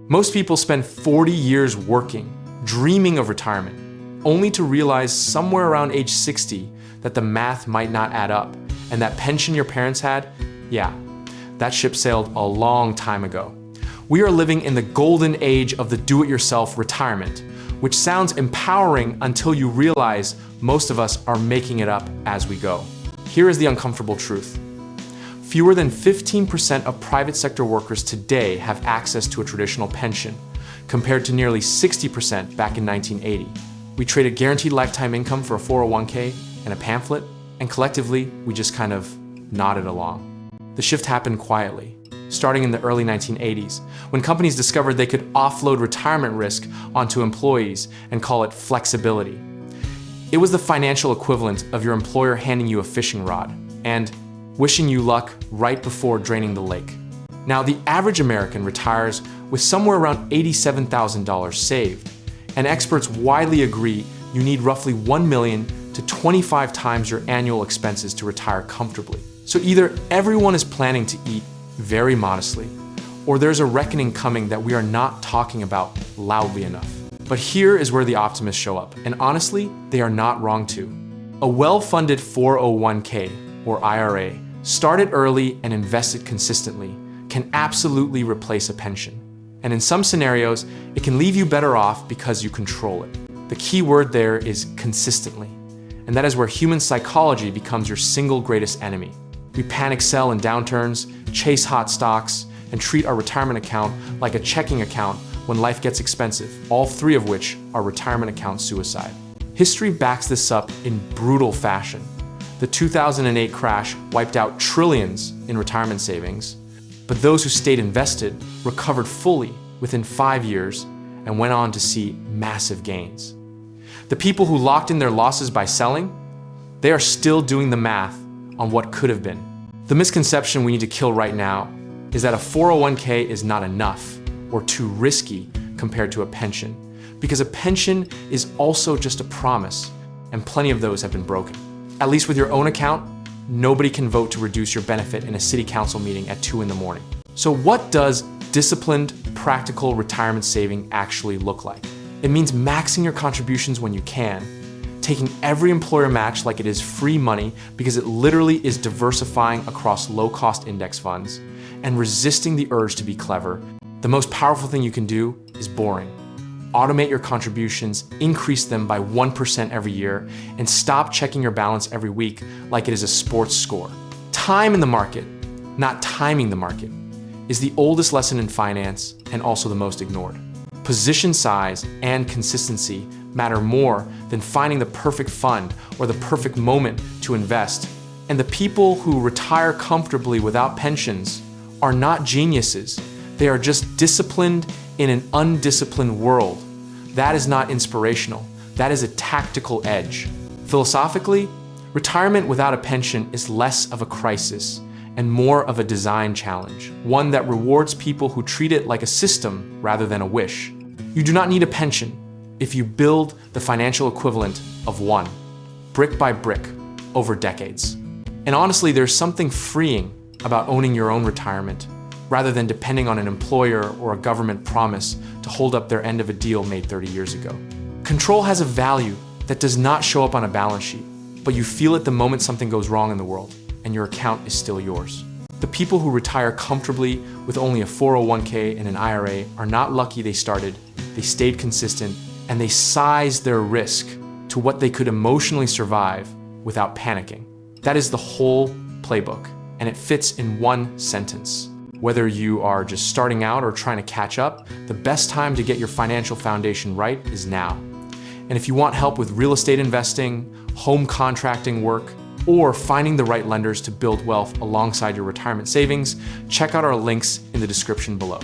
Most people spend 40 years working, dreaming of retirement, only to realize somewhere around age 60 that the math might not add up, and that pension your parents had, yeah, that ship sailed a long time ago. We are living in the golden age of the do-it-yourself retirement, which sounds empowering until you realize most of us are making it up as we go. Here is the uncomfortable truth. Fewer than 15% of private sector workers today have access to a traditional pension, compared to nearly 60% back in 1980. We traded guaranteed lifetime income for a 401k and a pamphlet, and collectively, we just kind of nodded along. The shift happened quietly, starting in the early 1980s, when companies discovered they could offload retirement risk onto employees and call it flexibility. It was the financial equivalent of your employer handing you a fishing rod and wishing you luck right before draining the lake. Now, the average American retires with somewhere around $87,000 saved, and experts widely agree you need roughly 1 million to 25 times your annual expenses to retire comfortably. So either everyone is planning to eat very modestly, or there's a reckoning coming that we are not talking about loudly enough. But here is where the optimists show up, and honestly, they are not wrong too. A well-funded 401k, or IRA, started early and invested consistently, can absolutely replace a pension. And in some scenarios, it can leave you better off because you control it. The key word there is consistently. And that is where human psychology becomes your single greatest enemy. We panic sell in downturns, chase hot stocks, and treat our retirement account like a checking account when life gets expensive, all three of which are retirement account suicide. History backs this up in brutal fashion. The 2008 crash wiped out trillions in retirement savings, but those who stayed invested recovered fully within 5 years and went on to see massive gains. The people who locked in their losses by selling, they are still doing the math on what could have been. The misconception we need to kill right now is that a 401k is not enough or too risky compared to a pension, because a pension is also just a promise, and plenty of those have been broken. At least with your own account, nobody can vote to reduce your benefit in a city council meeting at 2 a.m. So what does disciplined, practical retirement saving actually look like? It means maxing your contributions when you can, taking every employer match like it is free money because it literally is diversifying across low-cost index funds, and resisting the urge to be clever. The most powerful thing you can do is boring. Automate your contributions, increase them by 1% every year, and stop checking your balance every week like it is a sports score. Time in the market, not timing the market, is the oldest lesson in finance and also the most ignored. Position size and consistency matter more than finding the perfect fund or the perfect moment to invest. And the people who retire comfortably without pensions are not geniuses. They are just disciplined in an undisciplined world. That is not inspirational. That is a tactical edge. Philosophically, retirement without a pension is less of a crisis and more of a design challenge, one that rewards people who treat it like a system rather than a wish. You do not need a pension if you build the financial equivalent of one, brick by brick, over decades. And honestly, there's something freeing about owning your own retirement, rather than depending on an employer or a government promise to hold up their end of a deal made 30 years ago. Control has a value that does not show up on a balance sheet, but you feel it the moment something goes wrong in the world, and your account is still yours. The people who retire comfortably with only a 401k and an IRA are not lucky they started, they stayed consistent, and they sized their risk to what they could emotionally survive without panicking. That is the whole playbook, and it fits in one sentence. Whether you are just starting out or trying to catch up, the best time to get your financial foundation right is now. And if you want help with real estate investing, home contracting work, or finding the right lenders to build wealth alongside your retirement savings, check out our links in the description below.